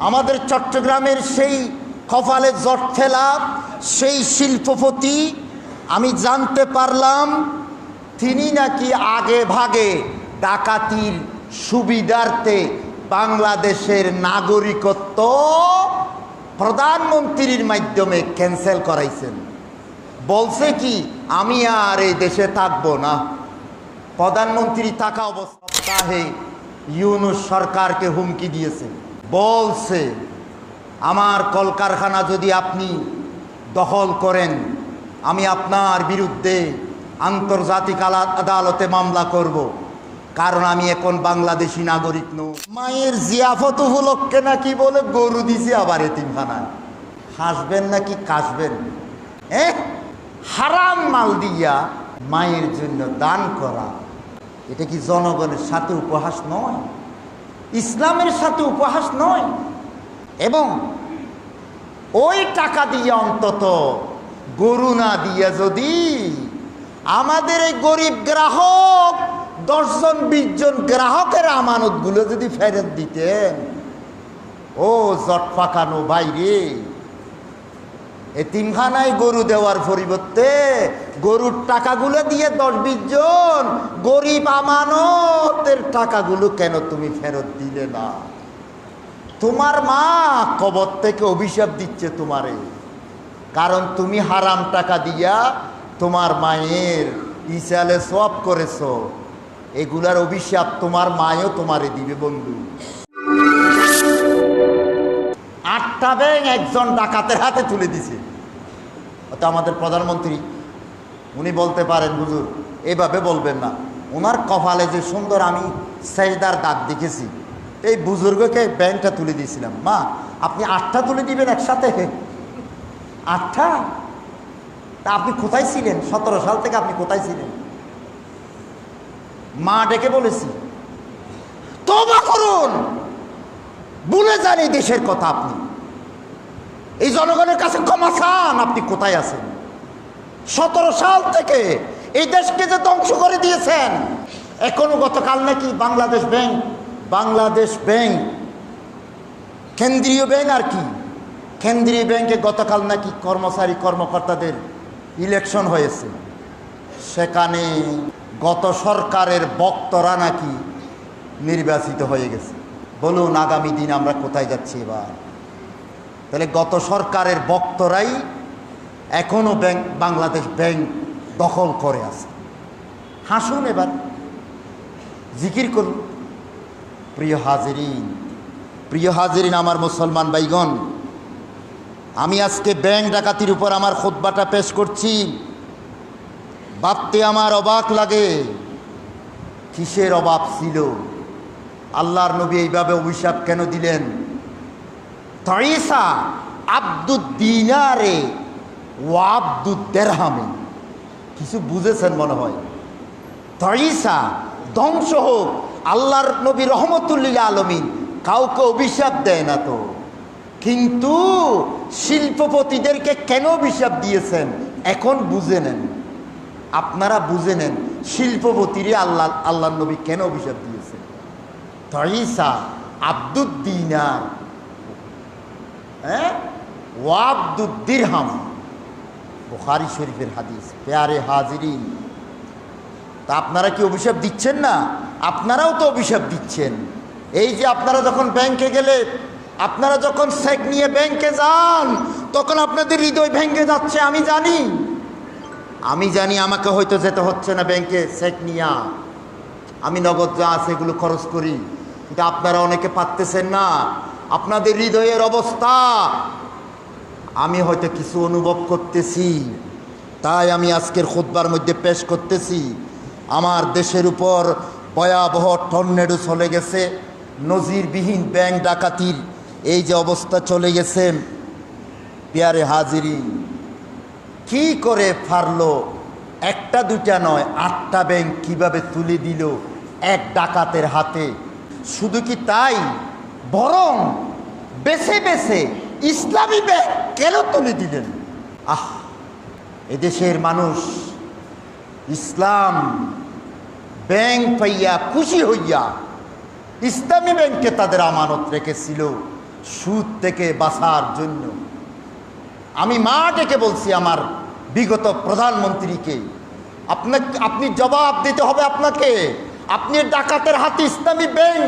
আমাদের চট্টগ্রামের সেই কপালে জট ফেলা সেই শিল্পপতি, আমি জানতে পারলাম তিনি নাকি আগে ভাগে ডাকাতির সুবিধার্থে বাংলাদেশের নাগরিকত্ব প্রধানমন্ত্রীর মাধ্যমে ক্যান্সেল করাইছেন। বলছে কি আমি আর এই দেশে থাকবো না। প্রধানমন্ত্রী থাকা অবস্থায় ইউনূস সরকারকে হুমকি দিয়েছে, বলছে আমার কলকারখানা যদি আপনি দখল করেন আমি আপনার বিরুদ্ধে আন্তর্জাতিক আদালতে মামলা করব, কারণ আমি এখন বাংলাদেশি নাগরিক নই। মায়ের জিয়াফত উপলক্ষে নাকি বলে গরু দিছে আবার এতিমখানায়। হাসবেন নাকি কাশবেন? হারাম মাল দিয়া মায়ের জন্য দান করা, এটা কি জনগণের সাথে উপহাস নয়? ইসলামের সাথে উপহাস নয়? এবং ওই টাকা দিয়ে অন্তত গরু না দিয়ে যদি আমাদের এই গরিব গ্রাহক 10 জন 20 জন গ্রাহকের আমানতগুলো যদি ফেরত দিতেন, ও জট পাকানো বাইরে, এতিমখানায় গরু দেওয়ার পরিবর্তে গরুর টাকাগুলো দিয়ে 10-20 জন গরিব আমানতের টাকাগুলো কেন তুমি ফেরত দিলে না? তোমার মা কবর থেকে অভিশাপ দিচ্ছে তোমারে, কারণ তুমি হারাম টাকা দিয়া তোমার মায়ের ইসালে সওয়াব করেছো। এগুলার অভিশাপ তোমার মায়ও তোমারে দিবে বন্ধু। 8টা ব্যাংক একজন ডাকাতের হাতে তুলে দিছে। তো আমাদের প্রধানমন্ত্রী উনি বলতে পারেন হুজুর এইভাবে বলবেন না, ওনার কপালে যে সুন্দর আমি সেজদার দাগ দেখেছি, এই বুজুর্গকে ব্যাংকটা তুলে দিয়েছিলাম। মা আপনি 8টা তুলে দিবেন একসাথে? 8টা? তা আপনি কোথায় ছিলেন? 17 সাল থেকে আপনি কোথায় ছিলেন? মা ডেকে বলেছি তওবা করুন, ভুলে যান এই দেশের কথা, আপনি এই জনগণের কাছে ক্ষমা চান। আপনি কোথায় আছেন? 17 সাল থেকে এই দেশকে যে ধ্বংস করে দিয়েছেন। এখনো গতকাল নাকি বাংলাদেশ ব্যাংক কেন্দ্রীয় ব্যাংক, আর কি কেন্দ্রীয় ব্যাংকে গতকাল নাকি কর্মকর্তাদের ইলেকশন হয়েছে। সেখানে গত সরকারের বক্তারা নাকি নির্বাচিত হয়ে গেছে। বলুন আগামী দিন আমরা কোথায় যাচ্ছি এবার? তাহলে গত সরকারের বক্তারাই এখনো বাংলাদেশ ব্যাংক দখল করে আছে। হাসুন এবার, জিকির করুন। প্রিয় হাজিরিন, আমার মুসলমান ভাইগণ, আমি আজকে ব্যাংক ডাকাতির উপর আমার খুতবাটা পেশ করছি। ভাবতে আমার অবাক লাগে, কিসের অভাব ছিল? আল্লাহর নবী এইভাবে অভিশাপ কেন দিলেন? তাইসা আব্দুদ দিনারে ও আব্দুদ দেরহামে। কিছু বুঝেছেন মনে হয়। তাইসা ধ্বংস হোক। আল্লাহর নবী রহমতুল্লিল আলমিন কাউকে অভিশাপ দেয় না তো, কিন্তু শিল্পপতিদেরকে কেন অভিশাপ দিয়েছেন এখন বুঝে নেন। আপনারা বুঝে নেন শিল্পপতিরে আল্লাহর নবী কেন অভিশাপ দিয়েছেন। তাইসা আব্দুদ দিনার ও আব্দুদ দিরহাম, বুখারী শরীফের হাদিস। প্যারে হাজিরিন, তা আপনারা কি অভিশাপ দিচ্ছেন না? আপনারাও তো অভিশাপ দিচ্ছেন। এই যে আপনারা যখন ব্যাংকে গেলে, আপনারা যখন চেক নিয়ে ব্যাংকে যান, তখন আপনাদের হৃদয় ভেঙে যাচ্ছে। আমি জানি আমাকে হয়তো যেতে হচ্ছে না ব্যাংকে চেক নিয়ে, আমি নগদ যা আছে এগুলো খরচ করি, কিন্তু আপনারা অনেকে পারতেছেন না। আপনাদের হৃদয়ের অবস্থা আমি হয়তো কিছু অনুভব করতেছি, তাই আমি আজকের খুতবার মধ্যে পেশ করতেছি। আমার দেশের উপর ভয়াবহ টর্নেডো চলে গেছে, নজিরবিহীন ব্যাংক ডাকাতির এই যে অবস্থা চলে গেছে। প্যারে হাজিরিন, কি করে পারলো? একটা দুটা নয়, 8টা ব্যাংক কিভাবে তুলে দিল এক ডাকাতের হাতে? শুধু কি তাই, বরং বেছে বেছে ইসলামী ব্যাংক কেন তুলে দিলেন? এদেশের মানুষ ইসলাম ব্যাংক পাইয়া খুশি হইয়া ইসলামী ব্যাংকে তাদের আমানত রেখেছিল। সুদ থেকে বাঁচার জন্য আমি মা ডেকে বলছি আমার বিগত প্রধানমন্ত্রীকে, আপনি জবাব দিতে হবে আপনাকে। আপনি ডাকাতের হাতে ইসলামী ব্যাংক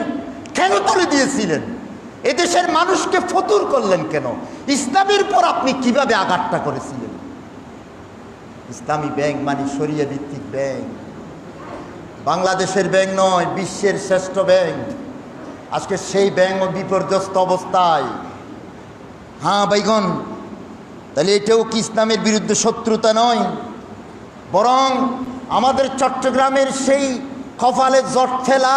কেন তুলে দিয়েছিলেন? এদেশের মানুষকে ফতুর করলেন কেন? ইসলামের পর আপনি কিভাবে আঘাতটা করেছিলেন? ইসলামী ব্যাংক মানে শরিয়া ভিত্তিক ব্যাংক, বাংলাদেশের ব্যাংক নয়, বিশ্বের শ্রেষ্ঠ ব্যাংক। আজকে সেই ব্যাংকও বিপর্যস্ত অবস্থায়। হ্যাঁ ভাইগণ, তাহলে এটাও কি ইসলামের বিরুদ্ধে শত্রুতা নয়? বরং আমাদের চট্টগ্রামের সেই কপালে জট ফেলা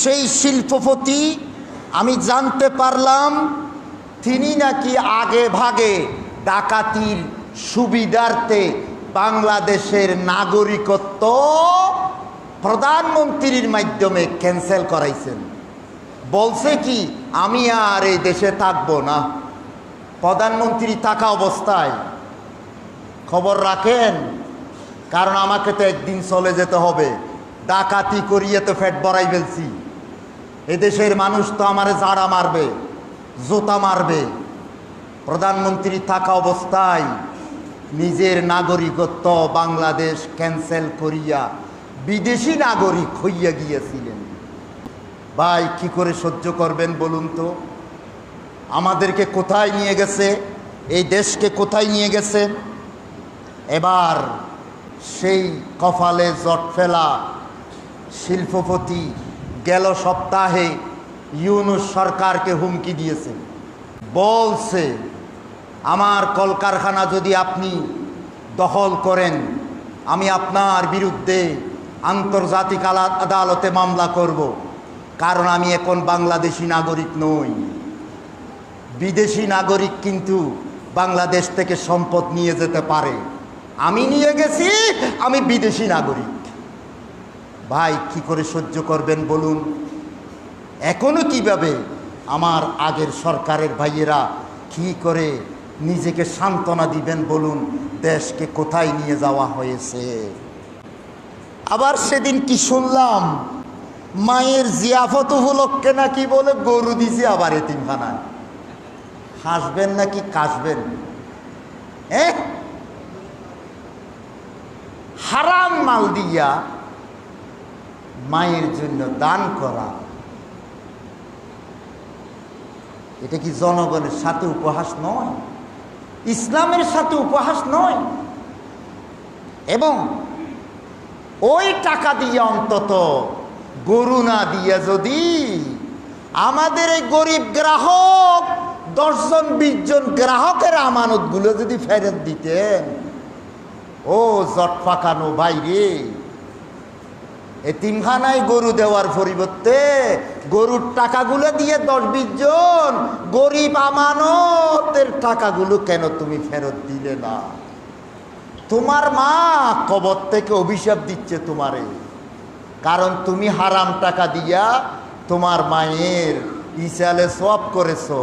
সেই শিল্পপতি, আমি জানতে পারলাম তিনি নাকি আগে ভাগে ডাকাতির সুবিধার্থে বাংলাদেশের নাগরিকত্ব প্রধানমন্ত্রীর মাধ্যমে ক্যান্সেল করাইছেন। বলছে কি, আমি আর এই দেশে থাকবো না। প্রধানমন্ত্রী থাকা অবস্থায় খবর রাখেন, কারণ আমাকে তো একদিন চলে যেতে হবে। ডাকাতি করিয়ে তো ফেট বড়াই ফেলছি, এদেশের মানুষ তো আমারে জাড়া মারবে, জোতা মারবে। প্রধানমন্ত্রী থাকা অবস্থায় নিজের নাগরিকত্ব বাংলাদেশ ক্যান্সেল করিয়া বিদেশি নাগরিক হইয়া গিয়েছিলেন। ভাই, কি করে সহ্য করবেন বলুন তো? আমাদেরকে কোথায় নিয়ে গেছে, এই দেশকে কোথায় নিয়ে গেছে? এবার সেই কপালে জট ফেলা শিল্পপতি গেল সপ্তাহে ইউনূস সরকারকে হুমকি দিয়েছে, বলছে আমার কলকারখানা যদি আপনি দখল করেন, আমি আপনার বিরুদ্ধে আন্তর্জাতিক আদালতে মামলা করব, কারণ আমি এখন বাংলাদেশি নাগরিক নই। বিদেশি নাগরিক কিন্তু বাংলাদেশ থেকে সম্পদ নিয়ে যেতে পারে, আমি নিয়ে গেছি, আমি বিদেশি নাগরিক। ভাই, কি করে সহ্য করবেন বলুন? এখনো কিভাবে আমার আগের সরকারের ভাইয়েরা কি করে নিজেকে সান্ত্বনা দিবেন বলুন? দেশকে কোথায় নিয়ে যাওয়া হয়েছে। আবার সেদিন কি শুনলাম, মায়ের জিয়াফত উপলক্ষে নাকি বলে গরু দিছে আবার এতিমখানায়। হাসবেন নাকি কাশবেন? হারাম মাল দিয়া মায়ের জন্য দান করা, এটা কি জনগণের সাথে উপহাস নয়? ইসলামের সাথে উপহাস নয়? এবং ওই টাকা দিয়ে অন্তত গরু না দিয়ে যদি আমাদের এই গরিব গ্রাহক 10 জন 20 জন গ্রাহকের আমানতগুলো যদি ফেরত দিতেন, ও জট পাকানো বাইরে, এতিমখানায় গরু দেওয়ার পরিবর্তে গরুর টাকাগুলো দিয়ে 10-20 জন গরিব আমানতের টাকাগুলো কেন তুমি ফেরত দিলে না? তোমার মা কবর থেকে অভিশাপ দিচ্ছে তোমারে, কারণ তুমি হারাম টাকা দিয়া তোমার মায়ের ইসালে সওয়াব করেছো।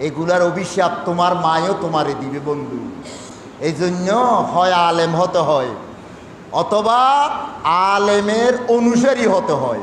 এগুলার অভিশাপ তোমার মায়ও তোমারে দিবে বন্ধু। এই জন্য হয় আলেম হতে হয়, অথবা আলেমের অনুসারী হতে হয়।